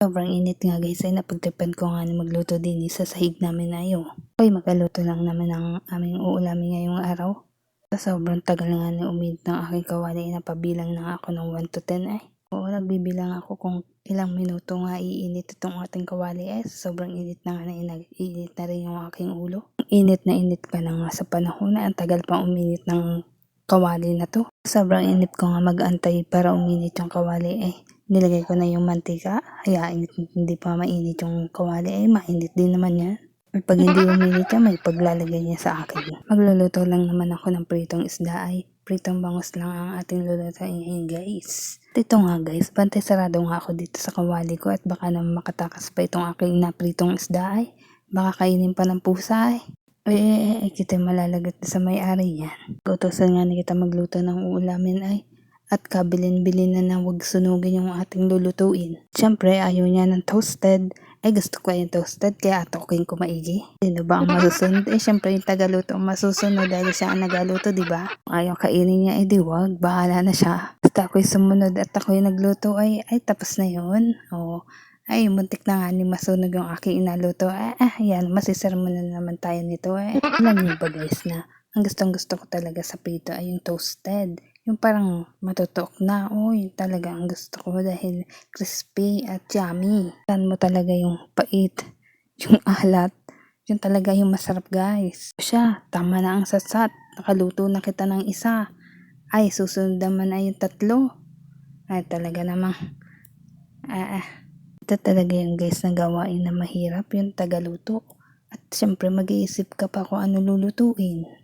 Sobrang init nga guys ay napagtripan ko nga na magluto din sa sahig namin na ayo. Okay, magaluto lang naman ang aming uulamin ngayong araw. Sa sobrang tagal nga na uminit ng aking kawali, napabilang na ako ng 1 to 10 ay. Oo, nagbibilang ako kung ilang minuto nga iinit itong ating kawali ay sobrang init na nga na init na rin yung aking ulo. Init na init pa na nga sa panahon na ang tagal pang uminit ng kawali na to. Sobrang init ko nga mag-antay para uminit yung kawali ay nilagay ko na yung mantika. Hayain hindi pa mainit yung kawali ay mainit din naman yan. Pag hindi uminit yan, may paglalagay niya sa akin. Magluluto lang naman ako ng pritong isda ay pritong bangus lang ang ating lulutuin guys. Dito nga guys, bantay sarado nga ako dito sa kawali ko at baka naman makatakas pa itong aking napritong isda ay baka kainin pa ng pusa ay. Kita malalagot sa may-ari yan. Utosan nga na kita magluto ng uulamin ay at kabilin-bilin na huwag sunugin yung ating lulutuin. Siyempre ayaw niya ng toasted. Ay gusto ko yung toasted kaya atokin ko maigi. Sino ba ang masusunod? Siyempre yung tagaluto ang masusunod dahil siya ang nagaluto, diba? Ayaw kainin niya, di wag. Bahala na siya. Basta ako'y sumunod at ako'y nagluto ay tapos na yun. Oo. Ay, muntik na nga ni masunog yung aking inaluto. Yan, masisarmo na naman tayo nito. Alam niyo ba guys na ang gustong-gusto ko talaga sa prito ay yung toasted. Yung parang matutok na. Yun talaga ang gusto ko dahil crispy at yummy. Tan mo talaga yung pait, yung alat. Yun talaga yung masarap guys. Siya, tama na ang satsat. Nakaluto na kita ng isa. Ay, susunod naman ay yung 3. Ay, talaga namang. Ito talaga yung guys na gawain na mahirap yung tagaluto. At syempre mag-iisip ka pa kung ano lulutuin.